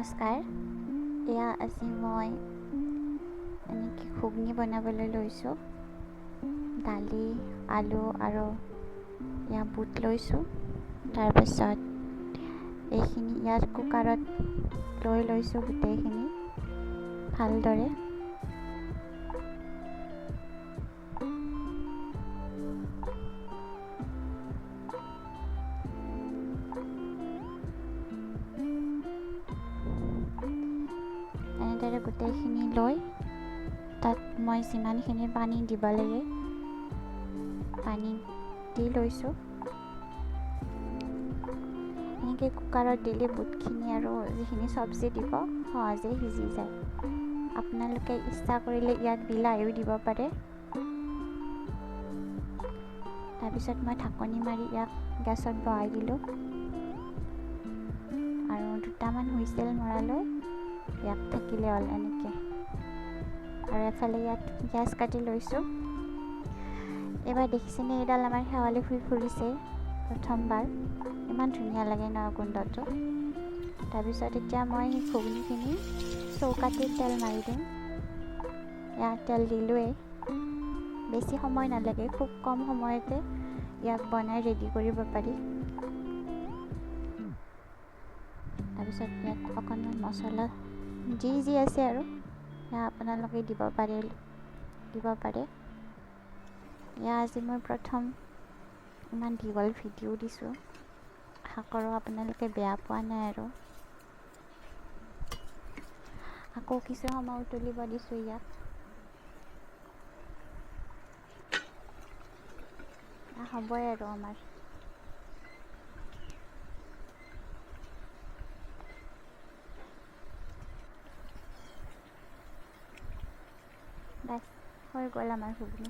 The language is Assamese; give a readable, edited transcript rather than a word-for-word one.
নমস্কাৰ। এয়া আজি মই এনেকৈ ঘুগনি বনাবলৈ লৈছোঁ। দালি, আলু আৰু এয়া বুট লৈছোঁ। তাৰপিছত এইখিনি ইয়াত কুকাৰত লৈ লৈছোঁ গোটেইখিনি ভালদৰে। এনেদৰে গোটেইখিনি লৈ তাত মই যিমানখিনি পানী দিব লাগে পানী দি লৈছোঁ। এনেকৈ কুকাৰত দিলে বুটখিনি আৰু যিখিনি চব্জি দিব সহজে সিজি যায়। আপোনালোকে ইচ্ছা কৰিলে ইয়াত বিলাহীও দিব পাৰে। তাৰপিছত মই ঢাকনি মাৰি ইয়াক গেছত বহাই দিলোঁ আৰু দুটামান হুইছেল মৰালৈ ইয়াক থাকিলে হ'ল এনেকৈ। আৰু এফালে ইয়াত পিঁয়াজ কাটি লৈছোঁ। এইবাৰ দেখিছেনে এইডাল আমাৰ শেৱালি ফুল ফুলিছে প্ৰথমবাৰ। ইমান ধুনীয়া লাগে ন গোন্ধটো। তাৰপিছত এতিয়া মই ঘুগনিখিনি চৌকাতে তেল মাৰি দিম। ইয়াত তেল দিলোঁৱেই, বেছি সময় নালাগে, খুব কম সময়তে ইয়াক বনাই ৰেডি কৰিব পাৰি। তাৰপিছত ইয়াত অকণমান মছলা যি আছে আৰু সেয়া আপোনালোকে দিব পাৰে। এয়া আজি মই প্ৰথম ইমান দীঘল ভিডিঅ' দিছোঁ। আশা কৰোঁ আপোনালোকে বেয়া পোৱা নাই আৰু। আকৌ কিছু সময় উতলিব দিছোঁ ইয়াক। হ'বই আৰু আমাৰ। বাছ হৈ গ'ল আমাৰ ঘুগনি।